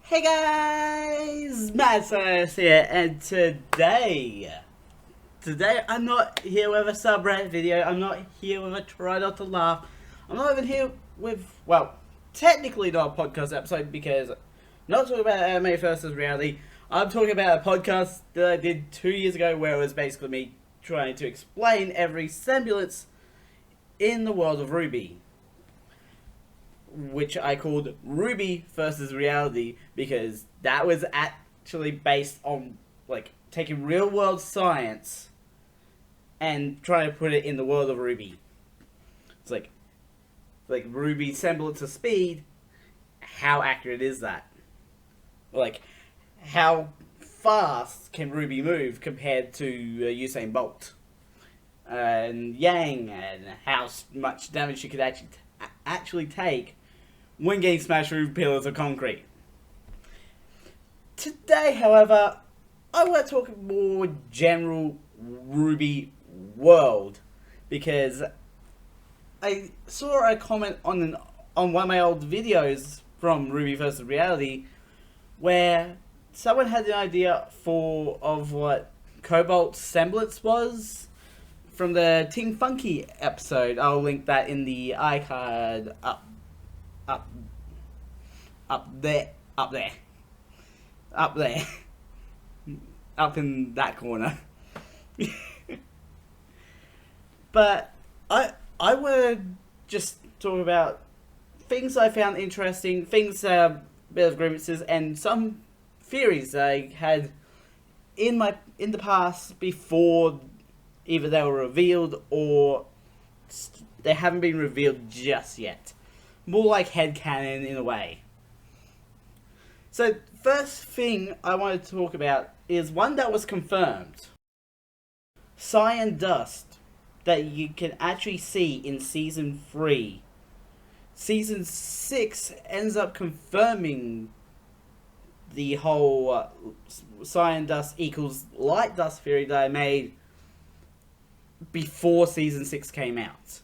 Hey guys, Mad Science here, and today I'm not here with a subreddit video, I'm not here with a try not to laugh, I'm not even here with, well, technically not a podcast episode because I'm not talking about anime versus reality. I'm talking about a podcast that I did 2 years ago where it was basically me trying to explain every semblance in the world of RWBY, which I called RWBY versus Reality because that was actually based on like taking real world science and trying to put it in the world of RWBY. It's like RWBY semblance of speed. How accurate is that? Like, how fast can RWBY move compared to Usain Bolt and Yang, and how much damage she could actually take when getting smashed through pillars of concrete. Today, however, I want to talk more general RWBY world because I saw a comment on one of my old videos from RWBY vs Reality where someone had an idea of what Cobalt's semblance was from the Ting Funky episode. I'll link that in the iCard up there, up in that corner. But I would just talk about things I found interesting, things that are a bit of grievances, and some theories that I had in the past before either they were revealed or they haven't been revealed just yet. More like headcanon in a way. So, first thing I wanted to talk about is one that was confirmed. Cyan dust that you can actually see in Season 3. Season 6 ends up confirming the whole cyan dust equals light dust theory that I made before Season 6 came out.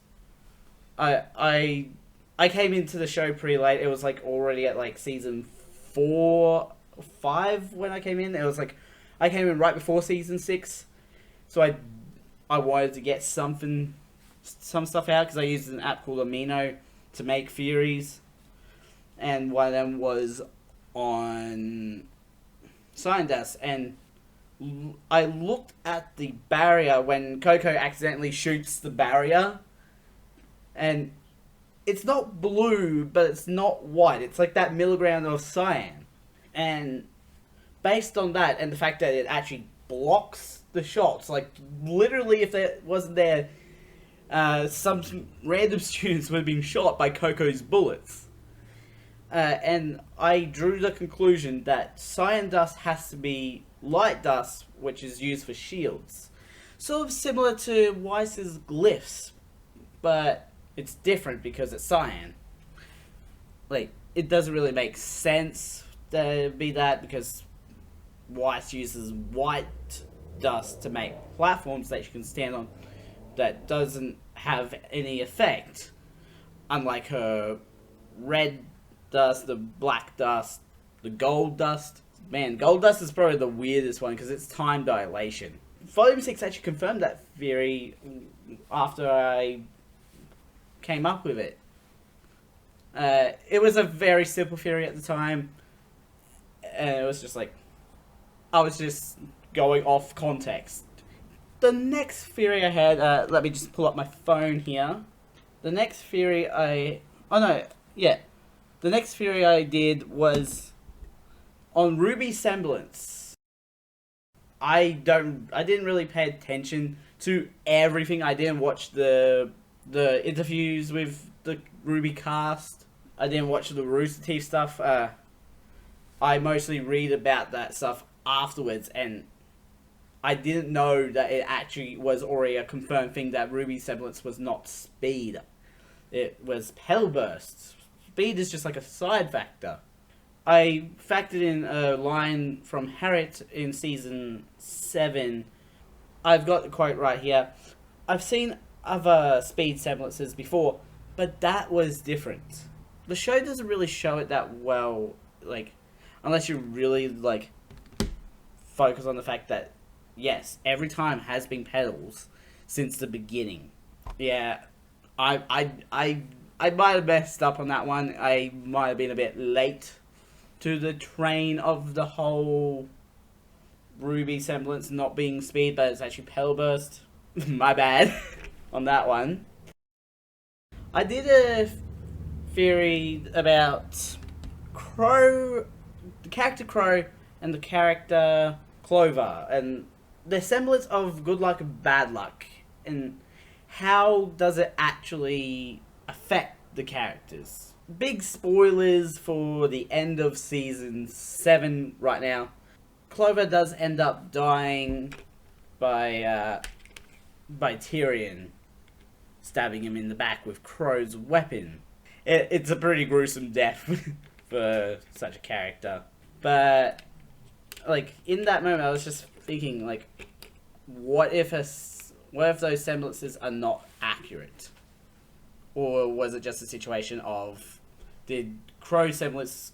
I came into the show pretty late. It was like already at like Season 4 or 5 when I came in. It was like I came in right before Season 6. So I wanted to get some stuff out because I used an app called Amino to make theories, and one of them was on cyan dust, and I looked at the barrier when Coco accidentally shoots the barrier, and it's not blue, but it's not white. It's like that middle ground of cyan. And based on that, and the fact that it actually blocks the shots, like literally if it wasn't there, some random students would have been shot by Coco's bullets. And I drew the conclusion that cyan dust has to be light dust, which is used for shields. Sort of similar to Weiss's glyphs, but it's different because it's cyan. Like, it doesn't really make sense to be that because Weiss uses white dust to make platforms that you can stand on that doesn't have any effect. Unlike her red dust, the black dust, the gold dust. Man, gold dust is probably the weirdest one because it's time dilation. Volume 6 actually confirmed that theory after I came up with it. It was a very simple theory at the time, and it was just like I was just going off context. The next theory I had, let me just pull up my phone here. The next theory the next theory I did was on RWBY semblance. I didn't really pay attention to everything. I didn't watch the interviews with the RWBY cast. I didn't watch the Rooster Teeth stuff. I mostly read about that stuff afterwards, and I didn't know that it actually was already a confirmed thing that RWBY semblance was not speed. It was pedal bursts. Speed is just like a side factor. I factored in a line from Harriet in Season 7. I've got the quote right here. I've seen other speed semblances before, but that was different. The show doesn't really show it that well. Like, unless you really like focus on the fact that yes, every time has been pedals since the beginning. Yeah, I might have messed up on that one. I might have been a bit late to the train of the whole RWBY semblance not being speed, but it's actually pedal burst. My bad on that one. I did a theory about Crow, the character Crow, and the character Clover, and the semblance of good luck and bad luck, and how does it actually affect the characters. Big spoilers for the end of season 7 right now. Clover does end up dying by Tyrion stabbing him in the back with Crow's weapon. It's a pretty gruesome death for such a character. But like in that moment, I was just thinking, like, what if those semblances are not accurate, or was it just a situation of did Crow's semblance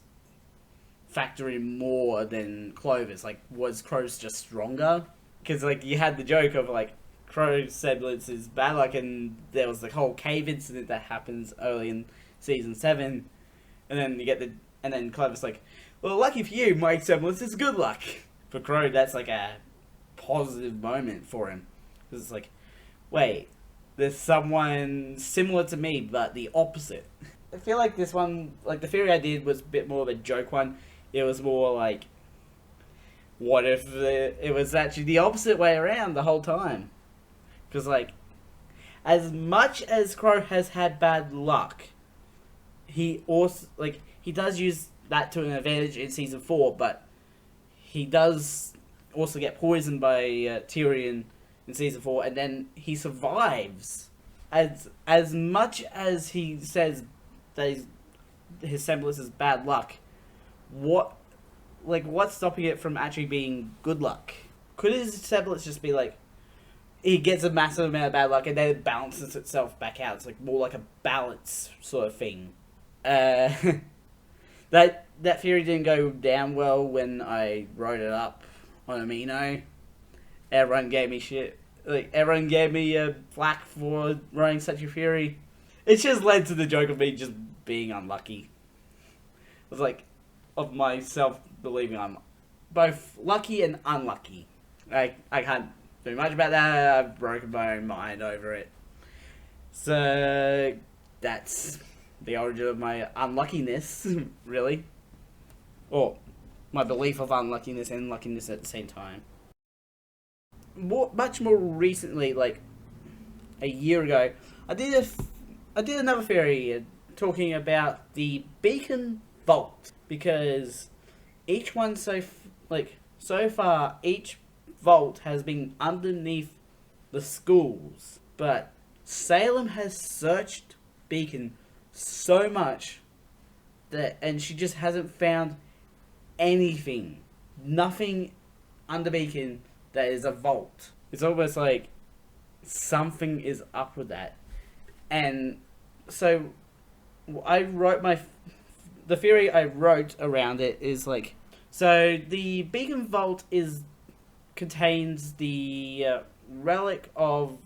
factor in more than Clover's? Like, was Crow's just stronger? Because like you had the joke of like Crow's semblance is bad luck, and there was the whole cave incident that happens early in season 7, and then Clover's like, well, lucky for you, my semblance is good luck. For Crow, that's like a positive moment for him, because it's like, wait, there's someone similar to me, but the opposite. I feel like this one, like the theory I did was a bit more of a joke one. It was more like, what if it was actually the opposite way around the whole time? Because like, as much as Crow has had bad luck, he also he does use that to an advantage in season 4, but he does also get poisoned by Tyrion in season 4, and then he survives. As much as he says that his semblance is bad luck, what's stopping it from actually being good luck? Could his semblance just be like, he gets a massive amount of bad luck and then it balances itself back out? It's like more like a balance sort of thing. That theory didn't go down well when I wrote it up on Amino. Everyone gave me shit. Like, everyone gave me flack for writing such a theory. It just led to the joke of me just being unlucky. It was like, of myself believing I'm both lucky and unlucky. I can't do much about that. I've broken my own mind over it. So that's the origin of my unluckiness, really. Or my belief of unluckiness and luckiness at the same time. Much more recently, like a year ago, I did another theory talking about the Beacon Vault, because each one so far each vault has been underneath the schools, but Salem has searched Beacon so much and she just hasn't found nothing under Beacon that is a vault. It's almost like something is up with that. And so I wrote the theory I wrote around it is like, so the Beacon Vault contains the relic of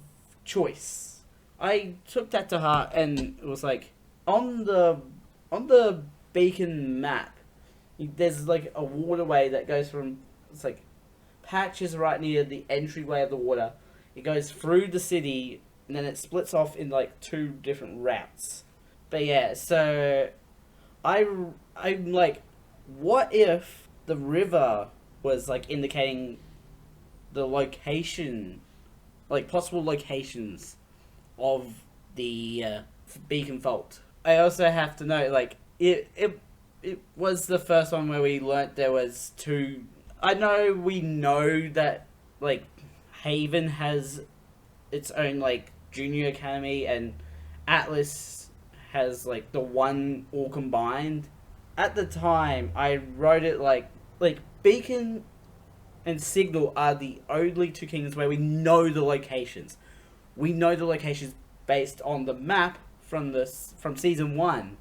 choice. I took that to heart, and it was like, on the Beacon map, there's like a waterway that goes from, it's like patches right near the entryway of the water. It goes through the city, and then it splits off in like 2 different routes. But yeah, so I'm like, what if the river was like indicating the location, like possible locations of the Beacon Vault? I also have to note, like, it was the first one where we learnt there was 2. I know we know that like Haven has its own like junior academy, and Atlas has like the one all combined. At the time, I wrote it like Beacon and Signal are the only 2 kingdoms where we know the locations. We know the locations based on the map from season 1,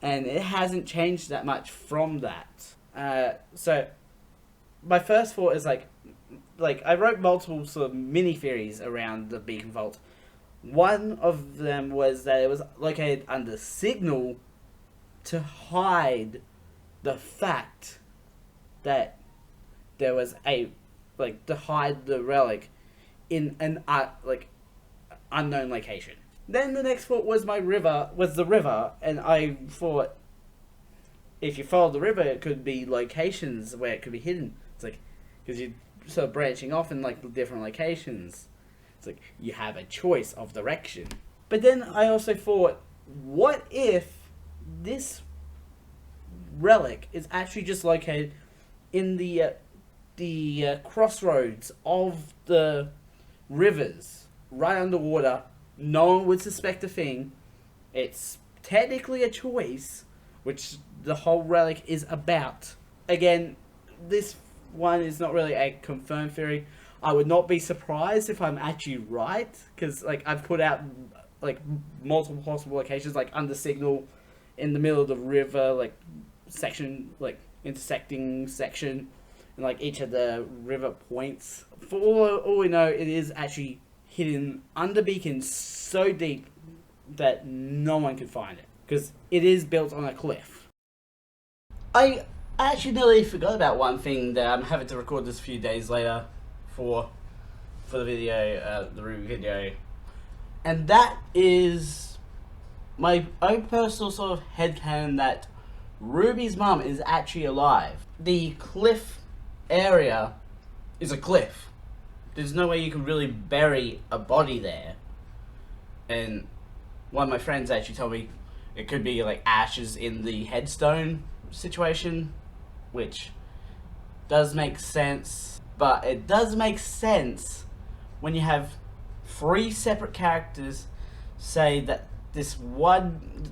and it hasn't changed that much from that. So my first thought is like I wrote multiple sort of mini theories around the beacon vault. One of them was that it was located under signal to hide the fact that there was a to hide the relic in an unknown location. Then the next thought was the river, and I thought if you follow the river, it could be locations where it could be hidden. It's like because you're sort of branching off in like different locations. It's like you have a choice of direction. But then I also thought, what if this relic is actually just located in the crossroads of the rivers, right underwater? No one would suspect a thing. It's technically a choice, which the whole relic is about. Again, this one is not really a confirmed theory. I would not be surprised if I'm actually right, because I've put out multiple possible locations, under signal, in the middle of the river, section, intersecting section, and each of the river points. For all we know, it is actually hidden under beacons so deep that no one can find it, because it is built on a cliff. I actually nearly forgot about one thing that I'm having to record this a few days later for the video, the RWBY video, and that is my own personal sort of headcanon that Ruby's mum is actually alive. The cliff area is a cliff. There's no way you can really bury a body there. And one of my friends actually told me it could be ashes in the headstone situation, which does make sense. But it does make sense when you have 3 separate characters say that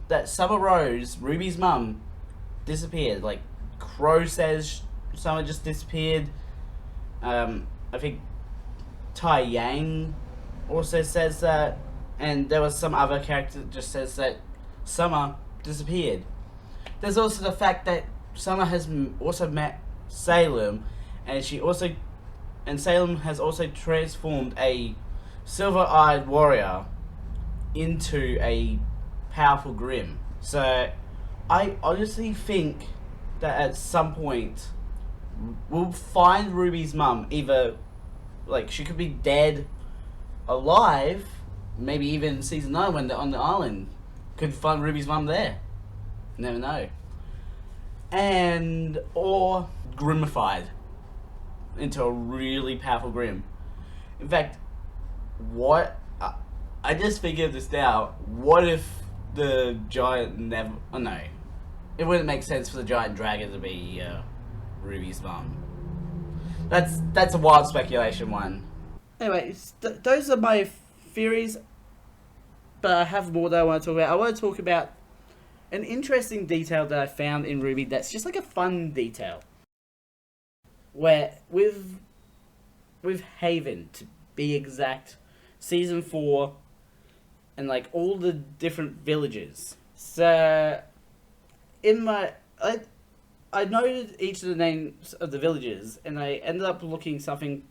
that Summer Rose, Ruby's mum, disappeared. Crow says Summer just disappeared. I think Tai Yang also says that, and there was some other character that just says that Summer disappeared. There's also the fact that Summer has also met Salem, and Salem has also transformed a silver-eyed warrior into a powerful Grimm. So I honestly think that at some point we'll find Ruby's mum. Either she could be dead, alive, maybe even in season 9 when they're on the island. Could find Ruby's mum there. Never know. Or Grimmified into a really powerful Grimm. In fact, I just figured this out. What if the giant never... Oh no. It wouldn't make sense for the giant dragon to be Ruby's mum. That's a wild speculation one. Anyway, those are my theories. But I have more that I want to talk about. I want to talk about an interesting detail that I found in RWBY that's just a fun detail. Where with Haven, to be exact, season 4, and all the different villages. So I noted each of the names of the villages, and I ended up looking something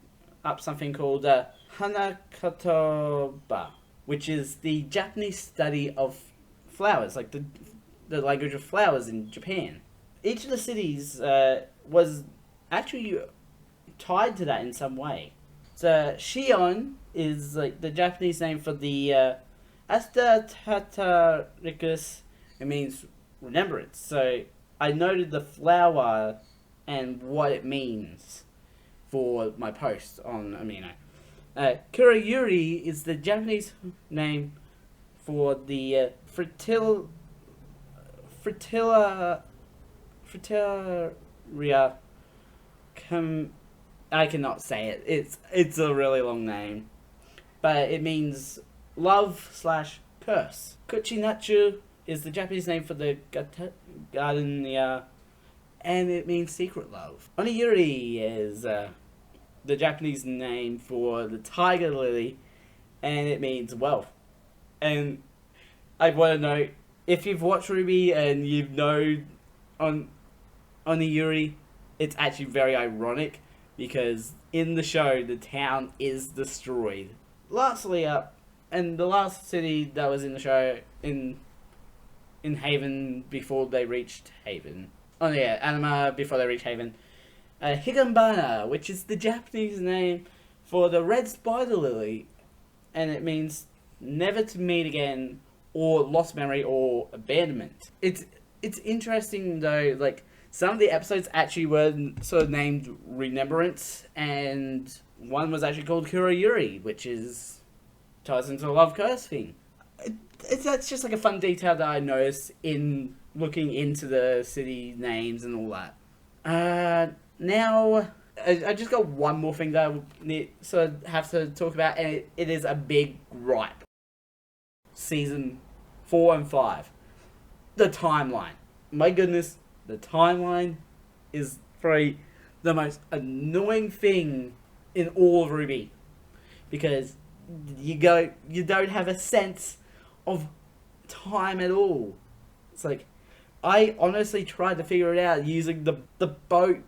called Hanakatoba, which is the Japanese study of flowers, the language of flowers in Japan. Each of the cities was actually tied to that in some way. So Shion is the Japanese name for the Asta Tataricus. It means remembrance. So I noted the flower and what it means for my post on Amino. Kurayuri is the Japanese name for the Fritillaria. I cannot say it. It's a really long name, but it means love/curse. Kuchinatsu is the Japanese name for the gardenia, and it means secret love. Oniyuri is the Japanese name for the tiger lily, and it means wealth. And I want to know, if you've watched RWBY and you know Oniyuri, it's actually very ironic because in the show the town is destroyed. Lastly, and the last city that was in the show in Haven before they reached Haven. Oh yeah, Anima before they reached Haven. Higambana, which is the Japanese name for the red spider lily, and it means never to meet again, or lost memory, or abandonment. It's interesting though, like some of the episodes actually were sort of named Remembrance, and one was actually called Kurayuri, which ties into a love curse thing. That's just like a fun detail that I noticed in looking into the city names and all that. Now, I just got one more thing that I sort of have to talk about, and it is a big gripe. Season 4 and 5. The timeline. My goodness, the timeline is probably the most annoying thing in all of RWBY. Because you don't have a sense of time at all. It's like, I honestly tried to figure it out using the boat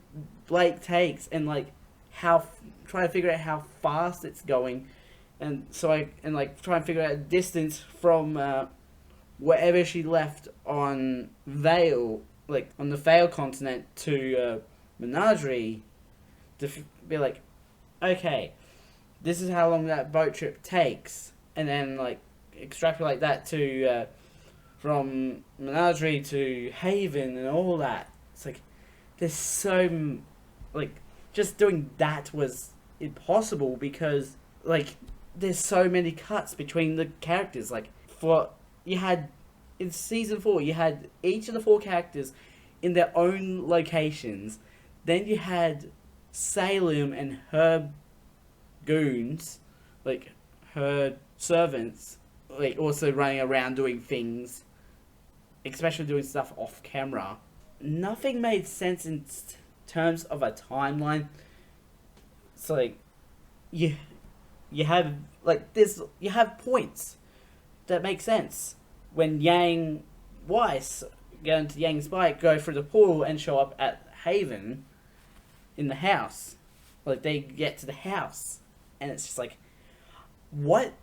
Blake takes, and like try to figure out how fast it's going, and try and figure out distance from wherever she left on Vale, like on the Vale continent to Menagerie, to be like, okay, this is how long that boat trip takes, and then like extrapolate that to from Menagerie to Haven and all that. It's like there's so like just doing that was impossible because like there's so many cuts between the characters. Like you had in season 4 you had each of the 4 characters in their own locations. Then you had Salem and her goons, like her servants, like also running around doing things, especially doing stuff off camera. Nothing made sense in terms of a timeline. It's like you have like this. You have points that make sense when Yang Weiss going to Yang's bike, go through the pool and show up at Haven in the house. Like they get to the house and it's just like, what?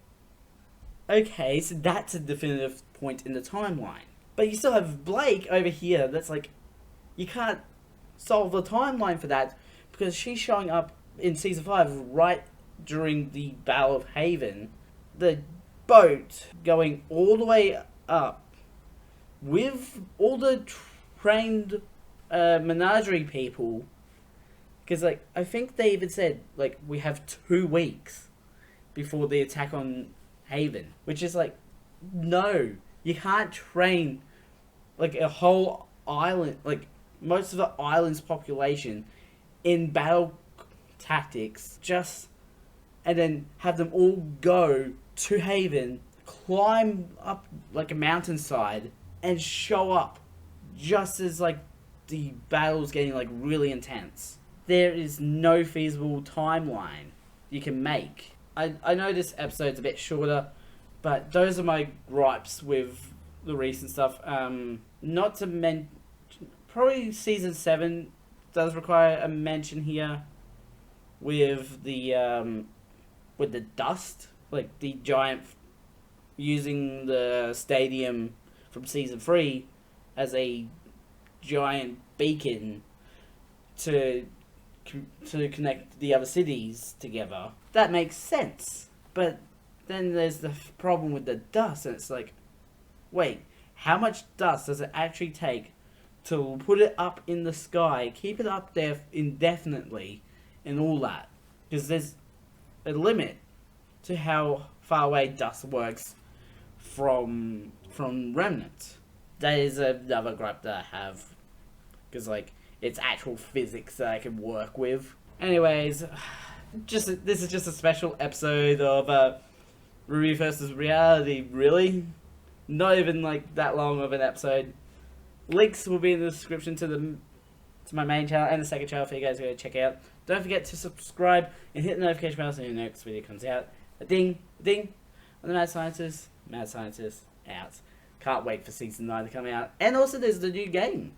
Okay, so that's a definitive point in the timeline. But you still have Blake over here that's like, you can't solve the timeline for that because she's showing up in season 5 right during the Battle of Haven. The boat going all the way up with all the trained Menagerie people. Because like, I think they even said like, we have 2 weeks before the attack on Haven. Which is like, no, you can't train like a whole island, like most of the island's population in battle tactics, and then have them all go to Haven, climb up like a mountainside, and show up just as like the battle's getting like really intense. There is no feasible timeline you can make. I know this episode's a bit shorter, but those are my gripes with the recent stuff. Not to mention, probably season 7 does require a mention here with the dust, like the giant using the stadium from season 3 as a giant beacon to connect the other cities together. That makes sense, but then there's the problem with the dust, and it's like, wait, how much dust does it actually take to put it up in the sky, keep it up there indefinitely, and all that? Because there's a limit to how far away dust works from remnants. That is another gripe that I have, because like it's actual physics that I can work with. Anyways, this is just a special episode of RWBY vs Reality. Really, not even like that long of an episode. Links will be in the description to my main channel and the second channel for you guys to go check out. Don't forget to subscribe and hit the notification bell so your next video comes out. A ding, ding on the Mad Scientist. Mad Scientist out. Can't wait for season 9 to come out. And also there's the new game.